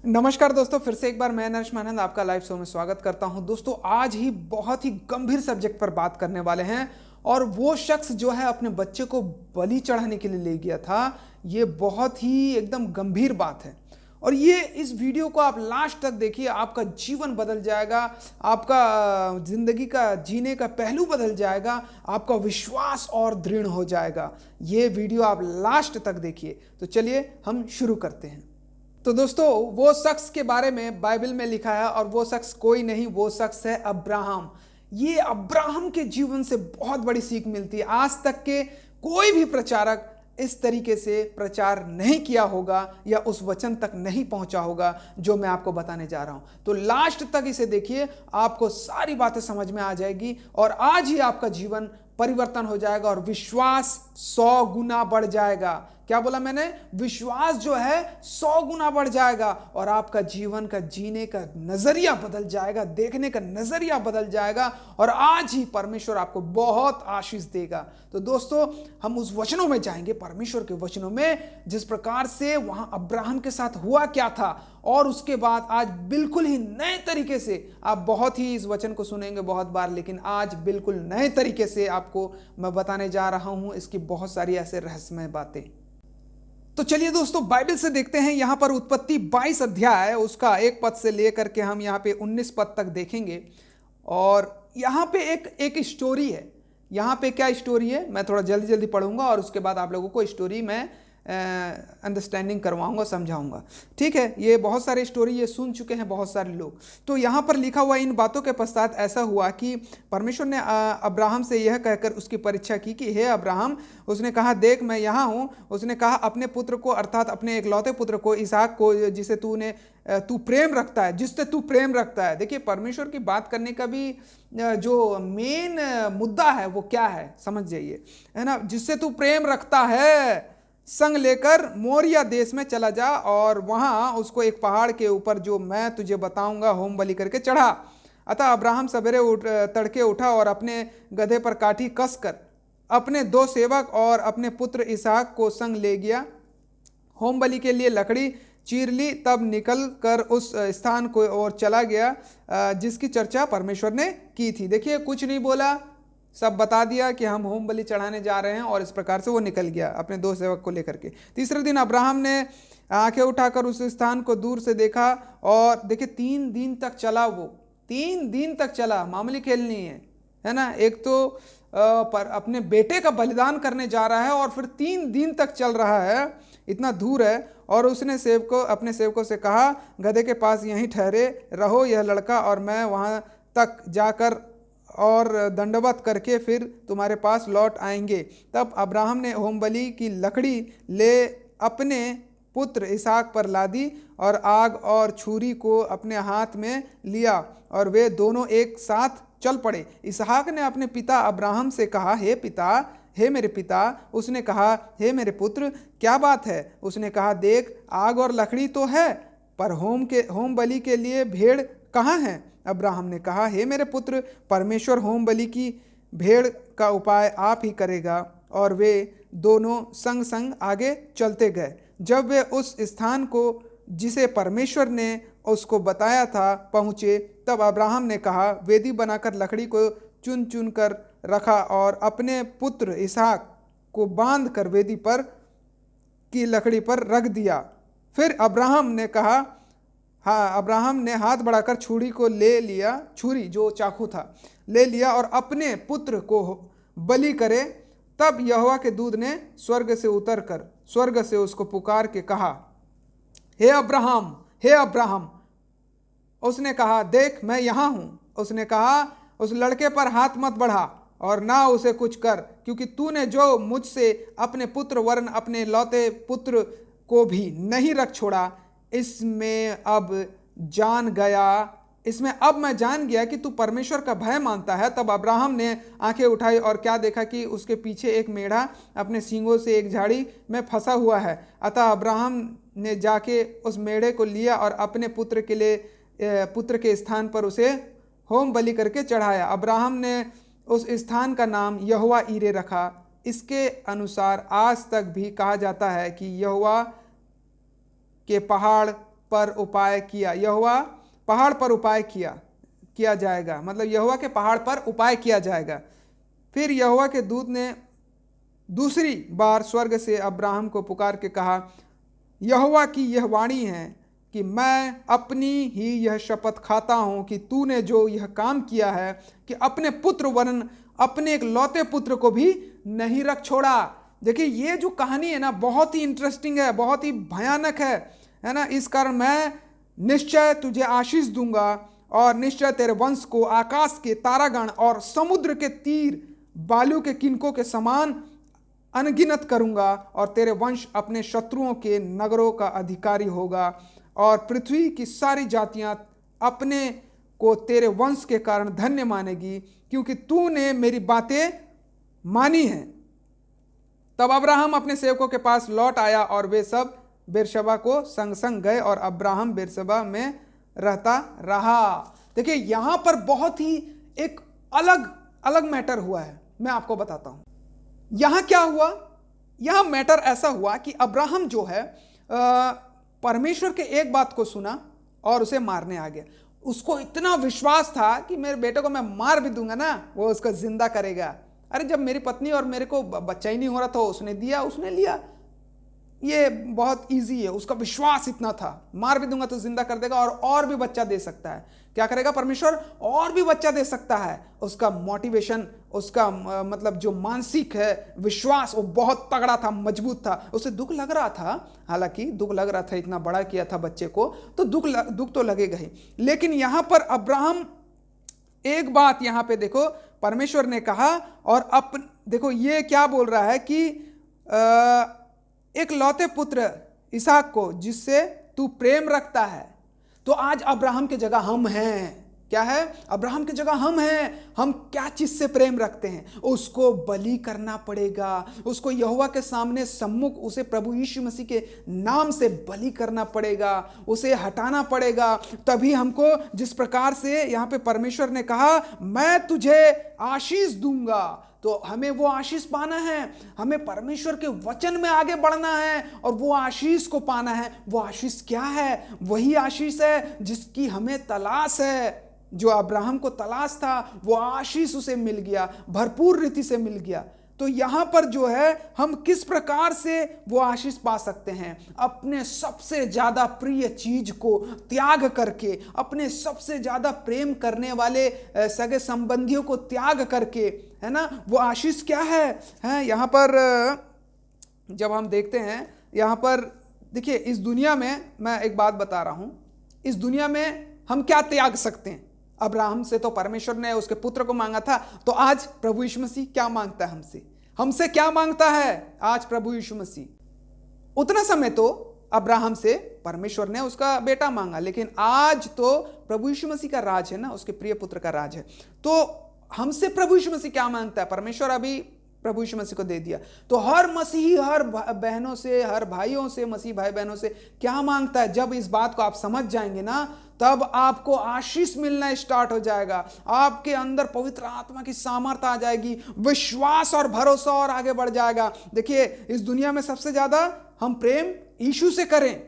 नमस्कार दोस्तों, फिर से एक बार मैं नरेश मानंद आपका लाइव शो में स्वागत करता हूं। दोस्तों, आज ही बहुत ही गंभीर सब्जेक्ट पर बात करने वाले हैं और वो शख्स जो है अपने बच्चे को बलि चढ़ाने के लिए ले गया था। ये बहुत ही एकदम गंभीर बात है और ये इस वीडियो को आप लास्ट तक देखिए, आपका जीवन बदल जाएगा, आपका जिंदगी का जीने का पहलू बदल जाएगा, आपका विश्वास और दृढ़ हो जाएगा। ये वीडियो आप लास्ट तक देखिए। तो चलिए हम शुरू करते हैं। तो दोस्तों, वो शख्स के बारे में बाइबल में लिखा है और वो शख्स कोई नहीं, वो शख्स है अब्राहम। ये अब्राहम के जीवन से बहुत बड़ी सीख मिलती है। आज तक के कोई भी प्रचारक इस तरीके से प्रचार नहीं किया होगा या उस वचन तक नहीं पहुंचा होगा जो मैं आपको बताने जा रहा हूं। तो लास्ट तक इसे देखिए, आपको सारी बातें समझ में आ जाएगी और आज ही आपका जीवन परिवर्तन हो जाएगा और विश्वास 100 गुना बढ़ जाएगा। क्या बोला मैंने? विश्वास जो है 100 गुना बढ़ जाएगा और आपका जीवन का जीने का नजरिया बदल जाएगा, देखने का नजरिया बदल जाएगा और आज ही परमेश्वर आपको बहुत आशीष देगा। तो दोस्तों, हम उस वचनों में जाएंगे, परमेश्वर के वचनों में, जिस प्रकार से वहां अब्राहम के साथ हुआ क्या था और उसके बाद आज बिल्कुल ही नए तरीके से आप बहुत ही इस वचन को सुनेंगे बहुत बार, लेकिन आज बिल्कुल नए तरीके से आपको मैं बताने जा रहा हूं इसकी बहुत सारी ऐसे रहस्यमय बातें। तो चलिए दोस्तों, बाइबल से देखते हैं। यहां पर उत्पत्ति 22 अध्याय उसका 1 पद से लेकर के हम यहां पे 19 पद तक देखेंगे और यहां पे एक स्टोरी है। यहां पे क्या स्टोरी है, मैं थोड़ा जल्दी जल्दी पढ़ूंगा और उसके बाद आप लोगों को स्टोरी में अंडरस्टैंडिंग करवाऊंगा, समझाऊंगा। ठीक है, ये बहुत सारे स्टोरी ये सुन चुके हैं बहुत सारे लोग। तो यहाँ पर लिखा हुआ, इन बातों के पश्चात ऐसा हुआ कि परमेश्वर ने अब्राहम से यह कहकर उसकी परीक्षा की कि हे अब्राहम। उसने कहा, देख मैं यहाँ हूँ। उसने कहा, अपने पुत्र को अर्थात अपने एकलौते पुत्र को इसहाक को, जिसे तू प्रेम रखता है, जिससे तू प्रेम रखता है। देखिए, परमेश्वर की बात करने का भी जो मेन मुद्दा है वो क्या है, समझ जाइए, है ना। जिससे तू प्रेम रखता है, संग लेकर मोरिया देश में चला जा और वहां उसको एक पहाड़ के ऊपर जो मैं तुझे बताऊंगा होम बलि करके चढ़ा। अतः अब्राहम सवेरे तड़के उठा और अपने गधे पर काठी कसकर अपने 2 सेवक और अपने पुत्र इसहाक को संग ले गया। होम बलि के लिए लकड़ी चीर ली, तब निकल कर उस स्थान को और चला गया जिसकी चर्चा परमेश्वर ने की थी। देखिए, कुछ नहीं बोला, सब बता दिया कि हम होम बलि चढ़ाने जा रहे हैं और इस प्रकार से वो निकल गया अपने 2 सेवक को लेकर के। तीसरे दिन अब्राहम ने आंखें उठाकर उस स्थान को दूर से देखा और देखिए 3 दिन तक चला, वो 3 दिन तक चला। मामूली खेल नहीं है ना। एक तो पर अपने बेटे का बलिदान करने जा रहा है और फिर 3 दिन तक चल रहा है, इतना दूर है। और उसने अपने सेवकों से कहा, गधे के पास यहीं ठहरे रहो, यह लड़का और मैं वहां तक जाकर और दंडवत करके फिर तुम्हारे पास लौट आएंगे। तब अब्राहम ने होम बलि की लकड़ी ले अपने पुत्र इसहाक पर लादी और आग और छुरी को अपने हाथ में लिया और वे दोनों एक साथ चल पड़े। इसहाक ने अपने पिता अब्राहम से कहा, हे पिता, हे मेरे पिता। उसने कहा, हे मेरे पुत्र, क्या बात है? उसने कहा, देख, आग और लकड़ी तो है, पर होम बलि के लिए भेड़ कहाँ है? अब्राहम ने कहा, हे मेरे पुत्र, परमेश्वर होम बलि की भेड़ का उपाय आप ही करेगा। और वे दोनों संग संग आगे चलते गए। जब वे उस स्थान को जिसे परमेश्वर ने उसको बताया था पहुँचे, तब अब्राहम ने कहा, वेदी बनाकर लकड़ी को चुन चुन कर रखा और अपने पुत्र इसहाक को बांध कर वेदी पर की लकड़ी पर रख दिया। फिर अब्राहम ने हाथ बढ़ाकर छुरी को ले लिया, छुरी जो चाकू था ले लिया और अपने पुत्र को बलि करे। तब यहोवा के दूत ने स्वर्ग से उसको पुकार के कहा, हे अब्राहम, हे अब्राहम। उसने कहा, देख मैं यहाँ हूँ। उसने कहा, उस लड़के पर हाथ मत बढ़ा और ना उसे कुछ कर, क्योंकि तूने जो मुझसे अपने पुत्र वरन अपने लौते पुत्र को भी नहीं रख छोड़ा, इसमें अब मैं जान गया कि तू परमेश्वर का भय मानता है। तब अब्राहम ने आंखें उठाई और क्या देखा कि उसके पीछे एक मेढ़ा अपने सींगों से एक झाड़ी में फंसा हुआ है। अतः अब्राहम ने जाके उस मेढ़े को लिया और अपने पुत्र के स्थान पर उसे होम बलि करके चढ़ाया। अब्राहम ने उस स्थान का नाम यहोवा ईरे रखा। इसके अनुसार आज तक भी कहा जाता है कि यहोवा के पहाड़ पर उपाय किया, यहोवा पहाड़ पर उपाय किया जाएगा, मतलब यहोवा के पहाड़ पर उपाय किया जाएगा। फिर यहोवा के दूत ने दूसरी बार स्वर्ग से अब्राहम को पुकार के कहा, यहोवा की यह वाणी है कि मैं अपनी ही यह शपथ खाता हूं कि तूने जो यह काम किया है कि अपने पुत्र वरन अपने एक लौते पुत्र को भी नहीं रख छोड़ा। देखिए ये जो कहानी है ना बहुत ही इंटरेस्टिंग है, बहुत ही भयानक है ना। इस कारण मैं निश्चय तुझे आशीष दूंगा और निश्चय तेरे वंश को आकाश के तारागण और समुद्र के तीर बालू के किनकों के समान अनगिनत करूंगा और तेरे वंश अपने शत्रुओं के नगरों का अधिकारी होगा और पृथ्वी की सारी जातियां अपने को तेरे वंश के कारण धन्य मानेगी क्योंकि तूने मेरी बातें मानी हैं। तब अब्राहम अपने सेवकों के पास लौट आया और वे सब बेरशबा को संग संग गए और अब्राहम बेरशबा में रहता रहा। देखिए यहां पर बहुत ही एक अलग अलग मैटर हुआ है, मैं आपको बताता हूं। यहां क्या हुआ, यहां मैटर ऐसा हुआ कि अब्राहम जो है परमेश्वर के एक बात को सुना और उसे मारने आ गया। उसको इतना विश्वास था कि मेरे बेटे को मैं मार भी दूंगा ना, वो उसको जिंदा करेगा। अरे जब मेरी पत्नी और मेरे को बच्चा ही नहीं हो रहा था, उसने दिया, उसने लिया, ये बहुत इजी है। उसका विश्वास इतना था, मार भी दूंगा तो जिंदा कर देगा और भी बच्चा दे सकता है। क्या करेगा परमेश्वर, और भी बच्चा दे सकता है। उसका मोटिवेशन, उसका मतलब जो मानसिक है विश्वास वो बहुत तगड़ा था, मजबूत था। उसे दुख लग रहा था, हालांकि दुख लग रहा था, इतना बड़ा किया था बच्चे को तो दुख तो लगेगा ही। लेकिन यहां पर अब्राहम एक बात यहां पे देखो, परमेश्वर ने कहा और देखो ये क्या बोल रहा है कि एक लौते पुत्र इसहाक को जिससे तू प्रेम रखता है। तो आज अब्राहम की जगह हम हैं। क्या है, अब्राहम की जगह हम हैं। हम क्या चीज से प्रेम रखते हैं, उसको बलि करना पड़ेगा, उसको यहोवा के सामने सम्मुख उसे प्रभु यीशु मसीह के नाम से बलि करना पड़ेगा, उसे हटाना पड़ेगा। तभी हमको, जिस प्रकार से यहाँ पे परमेश्वर ने कहा मैं तुझे आशीष दूंगा, तो हमें वो आशीष पाना है, हमें परमेश्वर के वचन में आगे बढ़ना है और वो आशीष को पाना है। वो आशीष क्या है, वही आशीष है जिसकी हमें तलाश है। जो अब्राहम को तलाश था वो आशीष उसे मिल गया, भरपूर रीति से मिल गया। तो यहां पर जो है हम किस प्रकार से वो आशीष पा सकते हैं, अपने सबसे ज्यादा प्रिय चीज को त्याग करके, अपने सबसे ज्यादा प्रेम करने वाले सगे संबंधियों को त्याग करके, है ना। वो आशीष क्या है यहां पर जब हम देखते हैं, यहां पर देखिए इस दुनिया में, मैं एक बात बता रहा हूं, इस दुनिया में हम क्या त्याग सकते हैं। अब्राहम से तो परमेश्वर ने उसके पुत्र को मांगा था, तो आज प्रभु यीशु मसीह क्या मांगता है हमसे क्या मांगता है आज प्रभु यीशु मसीह। उतना समय तो अब्राहम से परमेश्वर ने उसका बेटा मांगा, लेकिन आज तो प्रभु यीशु मसीह का राज है ना, उसके प्रिय पुत्र का राज है। तो हमसे प्रभु यीशु मसीह क्या मांगता है, परमेश्वर अभी प्रभु यीशु मसीह को दे दिया। तो हर मसीही, हर बहनों से, हर भाइयों से, मसीह भाई बहनों से क्या मांगता है, जब इस बात को आप समझ जाएंगे ना, तब आपको आशीष मिलना स्टार्ट हो जाएगा। आपके अंदर पवित्र आत्मा की सामर्थ आ जाएगी, विश्वास और भरोसा और आगे बढ़ जाएगा। देखिए इस दुनिया में सबसे ज्यादा हम प्रेम यीशु से करें,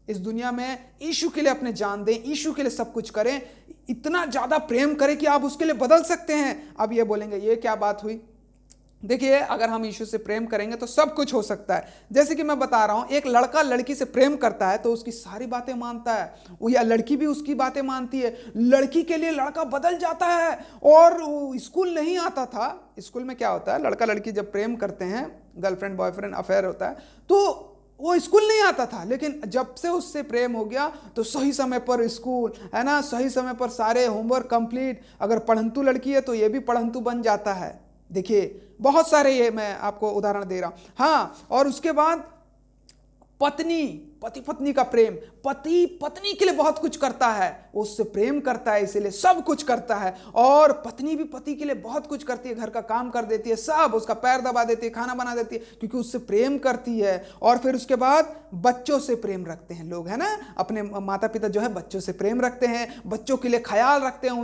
इस दुनिया में यीशु के लिए अपने जान दें, यीशु के लिए सब कुछ करें, इतना ज्यादा प्रेम करें कि आप उसके लिए बदल सकते हैं। अब ये बोलेंगे ये क्या बात हुई। देखिए अगर हम यीशु से प्रेम करेंगे तो सब कुछ हो सकता है। जैसे कि मैं बता रहा हूं, एक लड़का लड़की से प्रेम करता है तो उसकी सारी बातें मानता है, या लड़की भी उसकी बातें मानती है। लड़की के लिए लड़का बदल जाता है। और स्कूल नहीं आता था, स्कूल में क्या होता है, लड़का लड़की जब प्रेम करते हैं, गर्लफ्रेंड बॉयफ्रेंड अफेयर होता है, तो वो स्कूल नहीं आता था, लेकिन जब से उससे प्रेम हो गया तो सही समय पर स्कूल, है ना, सही समय पर सारे होमवर्क कंप्लीट। अगर पढ़ंतु लड़की है तो ये भी पढ़ंतु बन जाता है। देखिए बहुत सारे, ये मैं आपको उदाहरण दे रहा हूं। हाँ, और उसके बाद पति पत्नी का प्रेम, पति पत्नी के लिए बहुत कुछ करता है, उससे प्रेम करता है, इसीलिए सब कुछ करता है। और पत्नी भी पति के लिए बहुत कुछ करती है, घर का काम कर देती है, सब उसका पैर दबा देती है, खाना बना देती है, क्योंकि उससे प्रेम करती है। और फिर उसके बाद बच्चों से प्रेम रखते हैं लोग, है ना, अपने माता पिता जो है बच्चों से प्रेम रखते हैं, बच्चों के लिए ख्याल रखते हैं,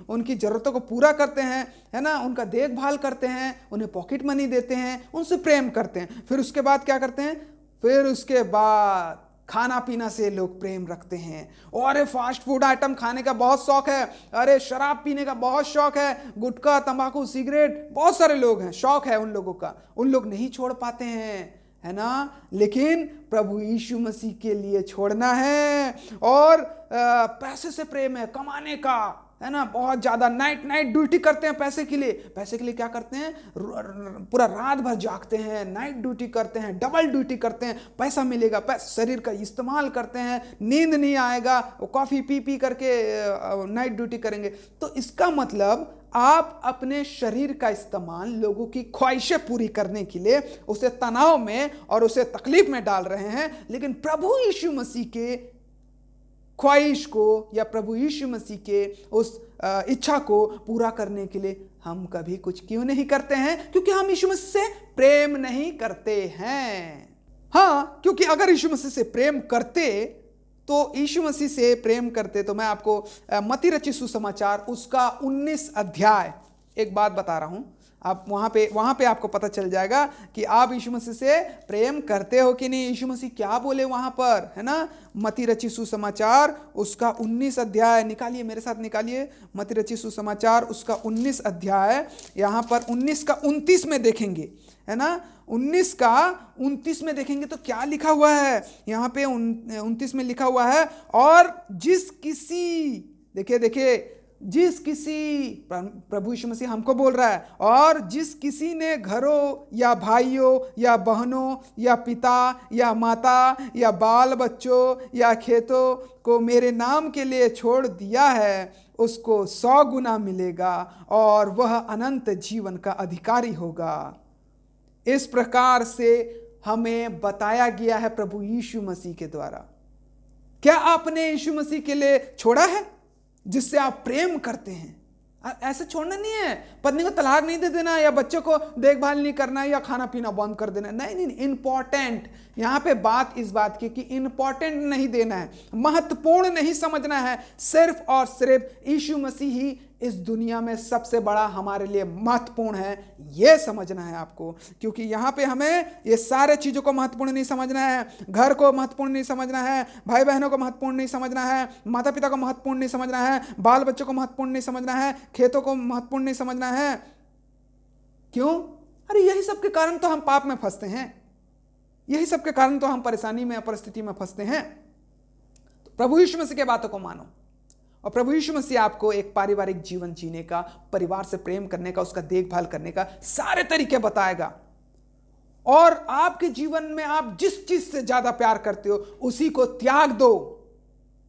उनकी जरूरतों को पूरा करते हैं, है ना, उनका देखभाल करते हैं, उन्हें पॉकेट मनी देते हैं, उनसे प्रेम करते हैं। फिर उसके बाद क्या करते हैं, फिर उसके बाद खाना पीना से लोग प्रेम रखते हैं। और फास्ट फूड आइटम खाने का बहुत शौक है, अरे शराब पीने का बहुत शौक है, गुटखा तंबाकू सिगरेट, बहुत सारे लोग हैं, शौक है उन लोगों का, उन लोग नहीं छोड़ पाते हैं, है ना। लेकिन प्रभु यीशु मसीह के लिए छोड़ना है। और पैसे से प्रेम है, कमाने का, है ना, बहुत ज्यादा नाइट ड्यूटी करते हैं पैसे के लिए। पैसे के लिए क्या करते हैं, पूरा रात भर जागते हैं, नाइट ड्यूटी करते हैं, डबल ड्यूटी करते हैं, पैसा मिलेगा, शरीर का इस्तेमाल करते हैं, नींद नहीं आएगा, वो कॉफी पी करके नाइट ड्यूटी करेंगे। तो इसका मतलब आप अपने शरीर का इस्तेमाल लोगों की ख्वाहिशें पूरी करने के लिए उसे तनाव में और उसे तकलीफ में डाल रहे हैं। लेकिन प्रभु यीशु मसीह के ख्वाहिश को या प्रभु यीशु मसीह के उस इच्छा को पूरा करने के लिए हम कभी कुछ क्यों नहीं करते हैं? क्योंकि हम यीशु मसीह से प्रेम नहीं करते हैं। हाँ, क्योंकि अगर यीशु मसीह से प्रेम करते तो यीशु मसीह से प्रेम करते तो मैं आपको मत्ती रचित सुसमाचार उसका 19 अध्याय एक बात बता रहा हूं। आप वहां पे आपको पता चल जाएगा कि आप यीशु मसीह से प्रेम करते हो कि नहीं। यीशु मसीह क्या बोले वहां पर, है ना। मत्ती रचित सुसमाचार उसका 19 अध्याय निकालिए, मेरे साथ निकालिए। मत्ती रचित सुसमाचार उसका 19 अध्याय, यहां पर 19 का 29 में देखेंगे, है ना। 19 का 29 में देखेंगे तो क्या लिखा हुआ है यहाँ पे 29 में लिखा हुआ है, और जिस किसी, देखिए जिस किसी, प्रभु यीशु मसीह हमको बोल रहा है, और जिस किसी ने घरों या भाइयों या बहनों या पिता या माता या बाल बच्चों या खेतों को मेरे नाम के लिए छोड़ दिया है, उसको 100 गुना मिलेगा और वह अनंत जीवन का अधिकारी होगा। इस प्रकार से हमें बताया गया है प्रभु यीशु मसीह के द्वारा। क्या आपने यीशु मसीह के लिए छोड़ा है जिससे आप प्रेम करते हैं? ऐसे छोड़ना नहीं है, पत्नी को तलाक नहीं दे देना, या बच्चों को देखभाल नहीं करना, या खाना पीना बंद कर देना, नहीं। इंपॉर्टेंट, यहां पे बात इस बात की कि इंपॉर्टेंट नहीं देना है, महत्वपूर्ण नहीं समझना है। सिर्फ और सिर्फ यीशु मसीह ही इस दुनिया में सबसे बड़ा हमारे लिए महत्वपूर्ण है, यह समझना है आपको। क्योंकि यहां पे हमें ये सारे चीजों को महत्वपूर्ण नहीं समझना है, घर को महत्वपूर्ण नहीं समझना है, भाई बहनों को महत्वपूर्ण नहीं समझना है, माता पिता को महत्वपूर्ण नहीं समझना है, बाल बच्चों को महत्वपूर्ण नहीं समझना है, खेतों को महत्वपूर्ण नहीं समझना है। क्यों? अरे यही सब के कारण तो हम पाप में फंसते हैं, यही सब के कारण तो हम परेशानी में, परिस्थिति में फंसते हैं। तो प्रभु यीशु मसीह की बातों को मानो, और प्रभु यीशु मसीह आपको एक पारिवारिक जीवन जीने का, परिवार से प्रेम करने का, उसका देखभाल करने का सारे तरीके बताएगा। और आपके जीवन में आप जिस चीज से ज्यादा प्यार करते हो उसी को त्याग दो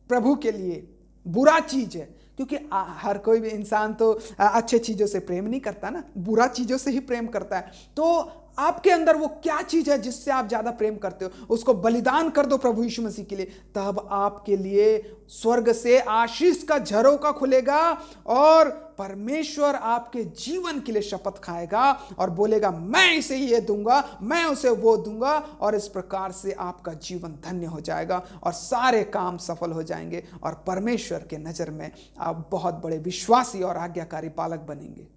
प्रभु के लिए। बुरा चीज है, क्योंकि हर कोई भी इंसान तो अच्छे चीजों से प्रेम नहीं करता ना, बुरा चीजों से ही प्रेम करता है। तो आपके अंदर वो क्या चीज है जिससे आप ज्यादा प्रेम करते हो, उसको बलिदान कर दो प्रभु यीशु मसीह के लिए। तब आपके लिए स्वर्ग से आशीष का झरोखा खुलेगा और परमेश्वर आपके जीवन के लिए शपथ खाएगा और बोलेगा, मैं इसे ये दूंगा, मैं उसे वो दूंगा। और इस प्रकार से आपका जीवन धन्य हो जाएगा और सारे काम सफल हो जाएंगे, और परमेश्वर के नजर में आप बहुत बड़े विश्वासी और आज्ञाकारी बालक बनेंगे।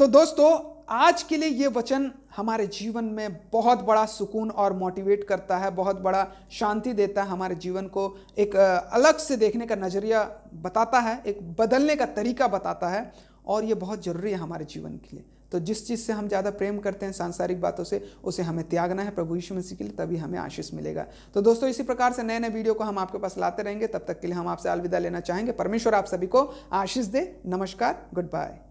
तो दोस्तों, आज के लिए ये वचन हमारे जीवन में बहुत बड़ा सुकून और मोटिवेट करता है, बहुत बड़ा शांति देता है, हमारे जीवन को एक अलग से देखने का नजरिया बताता है, एक बदलने का तरीका बताता है, और ये बहुत जरूरी है हमारे जीवन के लिए। तो जिस चीज़ से हम ज़्यादा प्रेम करते हैं, सांसारिक बातों से, उसे हमें त्यागना है प्रभु यीशु मसीह के लिए, तभी हमें आशीष मिलेगा। तो दोस्तों, इसी प्रकार से नए नए वीडियो को हम आपके पास लाते रहेंगे। तब तक के लिए हम आपसे अलविदा लेना चाहेंगे। परमेश्वर आप सभी को आशीष दे। नमस्कार, गुड बाय।